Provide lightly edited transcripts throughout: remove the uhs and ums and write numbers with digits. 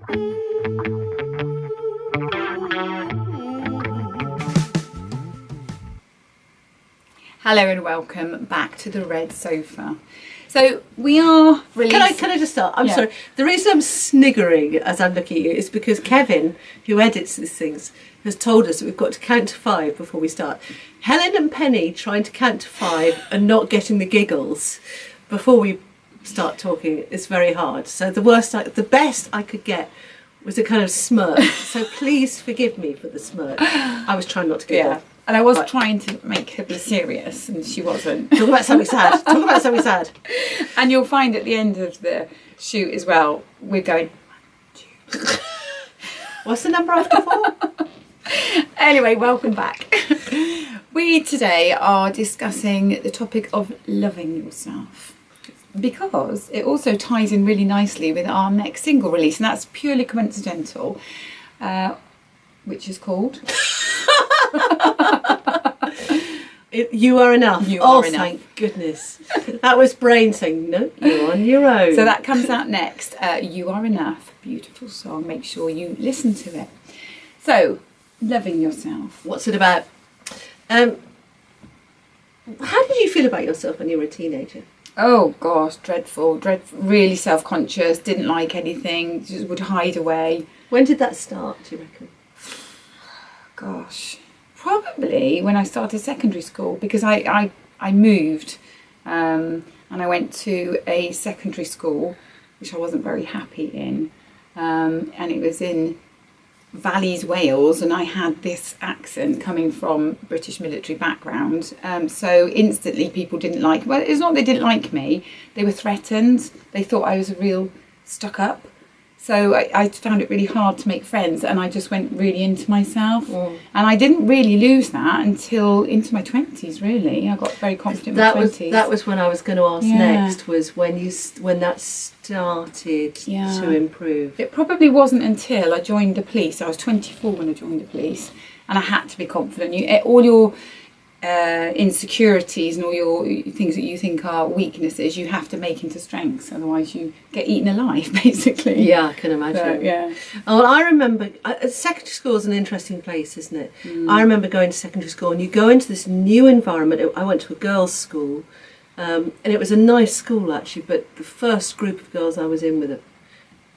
Hello and welcome back to the Red Sofa. So we are releasing... Can I just start? I'm sorry. The reason I'm sniggering as I'm looking at you is because Kevin, who edits these things, has told us that we've got to count to 5 before we start. Helen and Penny trying to count to 5 and not getting the giggles before we start talking is very hard. So the best I could get was a kind of smirk. So please forgive me for the smirk. I was trying not to giggle. Yeah. And I was trying to make her be serious, and she wasn't. Talk about something sad. Talk about something sad. And you'll find at the end of the shoot as well, we're going... What's the number after 4? Anyway, welcome back. We today are discussing the topic of loving yourself, because it also ties in really nicely with our next single release, and that's purely coincidental, which is called... You are enough. You are enough. Thank goodness. That was brain saying, no, you're on your own. So that comes out next. You Are Enough. Beautiful song. Make sure you listen to it. So, loving yourself. What's it about? How did you feel about yourself when you were a teenager? Oh gosh, dreadful. Really self-conscious. Didn't like anything. Just would hide away. When did that start, do you reckon? Gosh. Probably when I started secondary school, because I moved and I went to a secondary school which I wasn't very happy in, and it was in Valleys, Wales, and I had this accent coming from British military background, so instantly people didn't like, well, it's not they didn't like me, they were threatened. They thought I was a real stuck up. So I found it really hard to make friends, and I just went really into myself. And I didn't really lose that until into my 20s, really. I got very confident in my 20s. That was when I was going to ask next, was when that started to improve. It probably wasn't until I joined the police. I was 24 when I joined the police, and I had to be confident. All your insecurities and all your things that you think are weaknesses, you have to make into strengths, otherwise you get eaten alive, basically. Yeah, I can imagine. So, Oh, I remember secondary school is an interesting place, isn't it? I remember going to secondary school, and you go into this new environment. I went to a girls' school, and it was a nice school actually, but the first group of girls I was in with a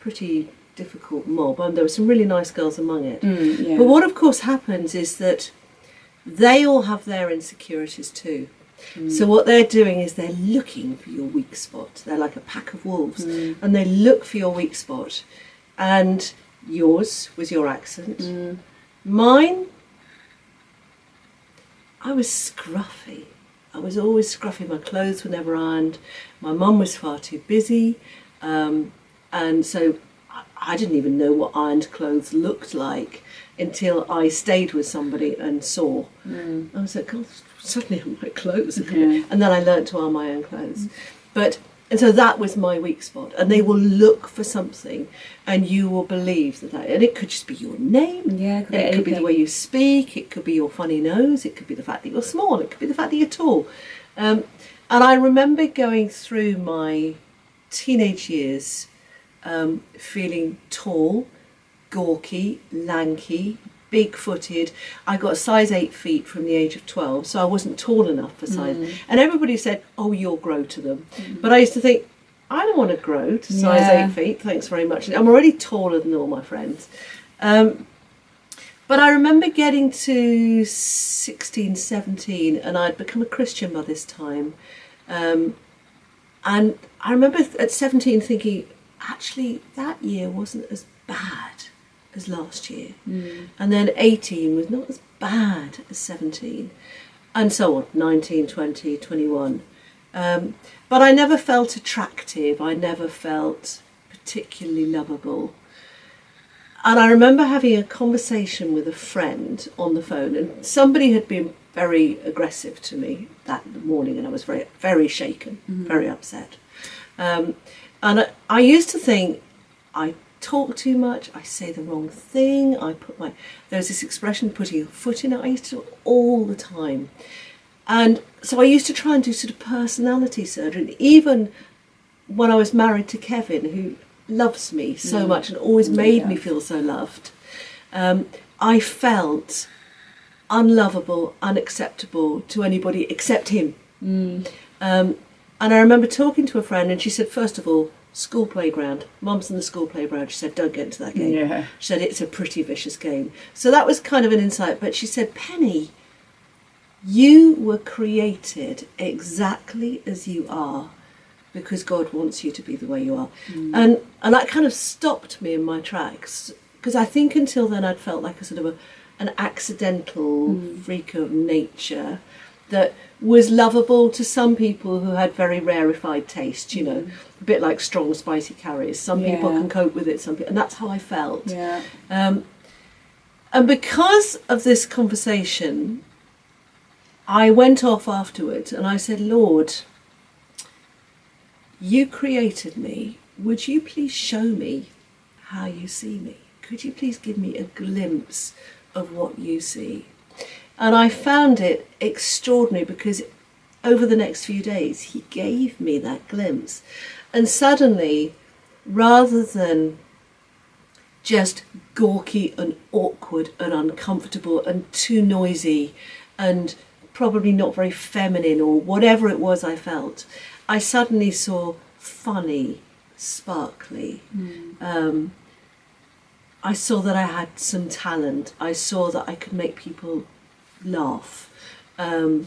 pretty difficult mob, and there were some really nice girls among it. But what of course happens is that they all have their insecurities too. So what they're doing is they're looking for your weak spot. They're like a pack of wolves, and they look for your weak spot. And yours was your accent. Mine, I was scruffy. I was always scruffy. My clothes were never ironed. My mum was far too busy. And so I didn't even know what ironed clothes looked like until I stayed with somebody and saw. I was like, God, suddenly my clothes are coming. And then I learnt to iron my own clothes. And so that was my weak spot. And they will look for something, and you will believe that. And it could just be your name. Yeah, it could be the way you speak. It could be your funny nose. It could be the fact that you're small. It could be the fact that you're tall. And I remember going through my teenage years feeling tall, gawky, lanky, big-footed. I got a size 8 feet from the age of 12, so I wasn't tall enough for size. And everybody said, oh, you'll grow to them. But I used to think, I don't want to grow to size 8 feet, thanks very much. I'm already taller than all my friends. But I remember getting to 16, 17, and I'd become a Christian by this time. And I remember at 17 thinking, actually, that year wasn't as bad as last year. And then 18 was not as bad as 17. And so on, 19, 20, 21. But I never felt attractive. I never felt particularly lovable. And I remember having a conversation with a friend on the phone, and somebody had been very aggressive to me that morning, and I was very, very shaken, very upset. And I used to think I talk too much, I say the wrong thing, there's this expression, putting your foot in it, I used to do it all the time. And so I used to try and do sort of personality surgery. Even when I was married to Kevin, who loves me so much and always made me feel so loved, I felt unlovable, unacceptable to anybody except him. And I remember talking to a friend, and she said, first of all, school playground. Mum's in the school playground. She said, don't get into that game. Yeah. She said, it's a pretty vicious game. So that was kind of an insight. But she said, Penny, you were created exactly as you are because God wants you to be the way you are. And that kind of stopped me in my tracks, because I think until then I'd felt like a sort of an accidental freak of nature that was lovable to some people who had very rarefied taste, you know, a bit like strong spicy curries. Some people can cope with it, some people, and that's how I felt. Yeah. And because of this conversation, I went off afterwards and I said, Lord, you created me. Would you please show me how you see me? Could you please give me a glimpse of what you see? And I found it extraordinary, because over the next few days, he gave me that glimpse. And suddenly, rather than just gawky and awkward and uncomfortable and too noisy and probably not very feminine or whatever it was I felt, I suddenly saw funny, sparkly. I saw that I had some talent. I saw that I could make people laugh. And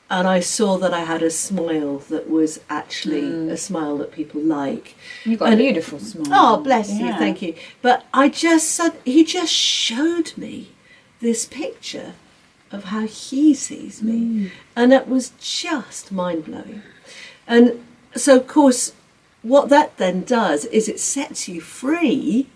I saw that I had a smile that was actually a smile that people like. You've got a beautiful smile. Oh, bless you, thank you. But I just said, he just showed me this picture of how he sees me. And it was just mind-blowing. And so, of course, what that then does is it sets you free,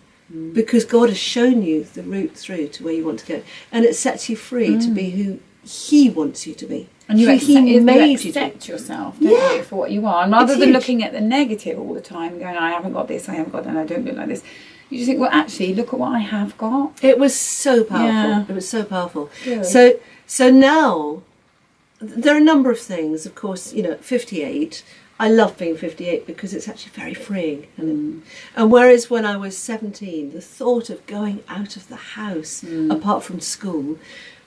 because God has shown you the route through to where you want to go. And it sets you free to be who he wants you to be. And you you accept yourself, don't you, for what you are. And rather than looking at the negative all the time, going, I haven't got this, I haven't got that, I don't look like this, you just think, well, actually, look at what I have got. It was so powerful. Yeah. It was so powerful. Good. So now, there are a number of things. Of course, you know, at 58, I love being 58 because it's actually very freeing. And whereas when I was 17, the thought of going out of the house, apart from school,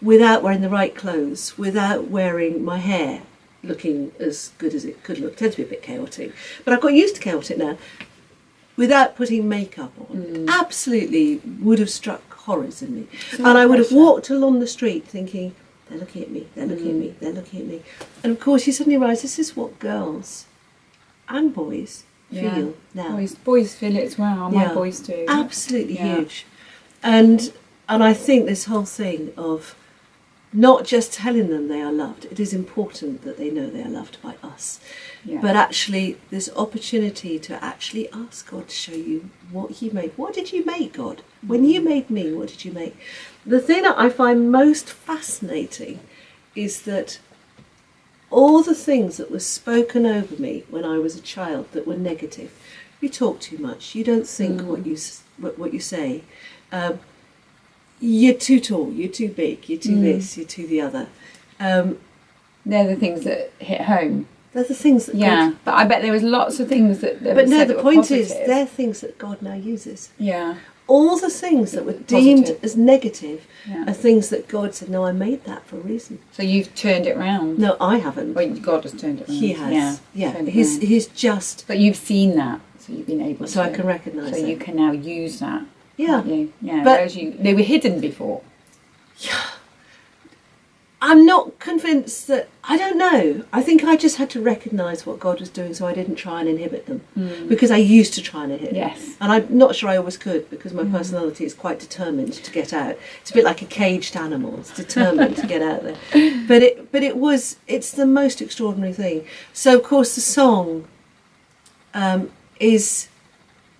without wearing the right clothes, without wearing my hair looking as good as it could look, tends to be a bit chaotic. But I've got used to chaotic now. Without putting makeup on, absolutely would have struck horrors in me. So and I would have walked along the street thinking, they're looking at me, they're looking at me, they're looking at me. And of course you suddenly realise this is what girls and boys feel now. Boys feel it as well. My boys do. Absolutely huge. And I think this whole thing of not just telling them they are loved, it is important that they know they are loved by us. Yeah. But actually this opportunity to actually ask God to show you what he made. What did you make, God? When you made me, what did you make? The thing that I find most fascinating is that all the things that were spoken over me when I was a child that were negative, you talk too much, you don't think what you say, you're too tall, you're too big, you're too this, you're too the other. They're the things that hit home. They're the things that God... but I bet there was lots of things that... But no, the point is, they're things that God now uses. Yeah. All the things that were deemed as negative are things that God said, no, I made that for a reason. So you've turned it round. No, I haven't. Well, God has turned it round. He has. Yeah. He's just... But you've seen that, so you've been able to... So I can recognise it. So you can now use that. Yeah. Yeah, but they were hidden before. Yeah. I'm not convinced that... I don't know. I think I just had to recognise what God was doing, so I didn't try and inhibit them. Because I used to try and inhibit them. And I'm not sure I always could, because my personality is quite determined to get out. It's a bit like a caged animal. It's determined to get out there. But it's the most extraordinary thing. So, of course, the song is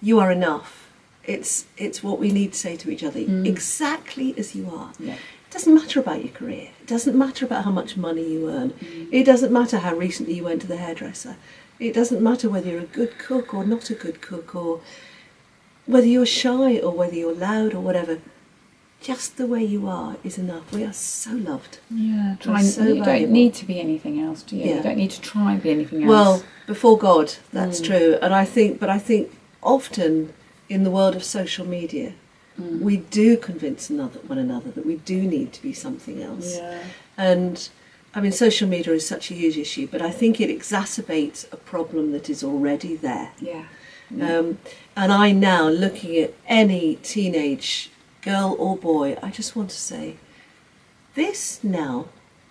You Are Enough. It's what we need to say to each other, exactly as you are. Yeah. It doesn't matter about your career. It doesn't matter about how much money you earn. It doesn't matter how recently you went to the hairdresser. It doesn't matter whether you're a good cook or not a good cook, or whether you're shy or whether you're loud or whatever. Just the way you are is enough. We are so loved. Yeah, you don't need to be anything else, do you? Yeah. You don't need to try and be anything else. Well, before God, that's true. And I think often in the world of social media, we do convince one another that we do need to be something else. Yeah. And I mean, social media is such a huge issue, but I think it exacerbates a problem that is already there. Yeah. And I now, looking at any teenage girl or boy, I just want to say, this now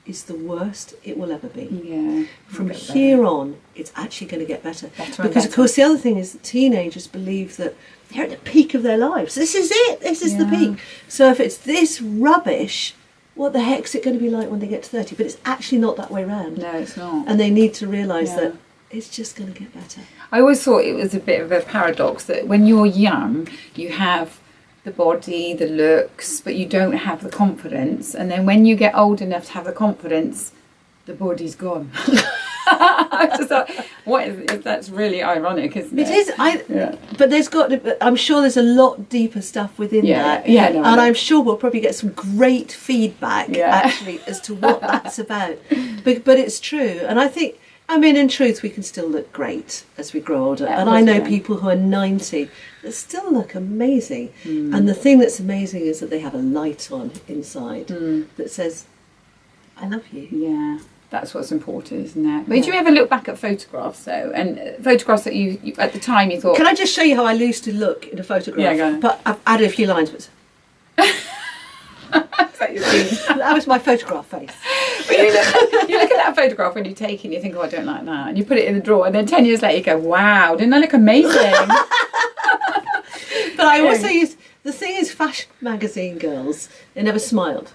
is the worst it will ever be. Yeah. From here on, it's actually going to get better. Because, of better. course, the other thing is that teenagers believe that they're at the peak of their lives. This is it. This is the peak. So if it's this rubbish, what the heck's it going to be like when they get to 30? But it's actually not that way round. No, it's not. And they need to realise that it's just going to get better. I always thought it was a bit of a paradox that when you're young, you have the body, the looks, but you don't have the confidence. And then when you get old enough to have the confidence, the body's gone. I just thought, that's really ironic, isn't it? It is. But there's got to, I'm sure there's a lot deeper stuff within that. Yeah, no, and I'm sure we'll probably get some great feedback actually as to what that's about. But it's true, and I think, I mean, in truth, we can still look great as we grow older. And I know people who are 90 that still look amazing. And the thing that's amazing is that they have a light on inside that says, I love you. Yeah, that's what's important, isn't it? But did you ever look back at photographs, though? And photographs that you at the time you thought... Can I just show you how I used to look in a photograph? Yeah, go on. But I've added a few lines. But that was my photograph face. But you look at that photograph when you take it and you think, oh, I don't like that. And you put it in the drawer and then 10 years later you go, wow, didn't I look amazing? But I also used... The thing is, fashion magazine girls, they never smiled.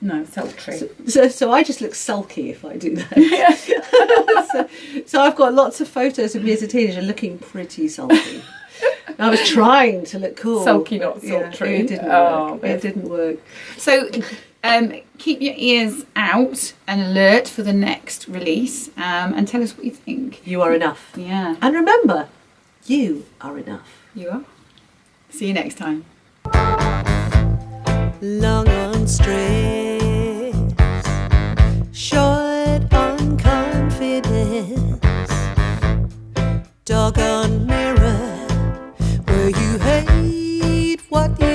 No, sultry. So I just look sulky if I do that. so I've got lots of photos of me as a teenager looking pretty sulky. I was trying to look cool. Sulky, not sultry. It didn't work. It didn't work. So keep your ears out and alert for the next release and tell us what you think. You are enough. Yeah. And remember, you are enough. You are. See you next time. Long on stress, short on confidence, dog on mirror, where you hate what you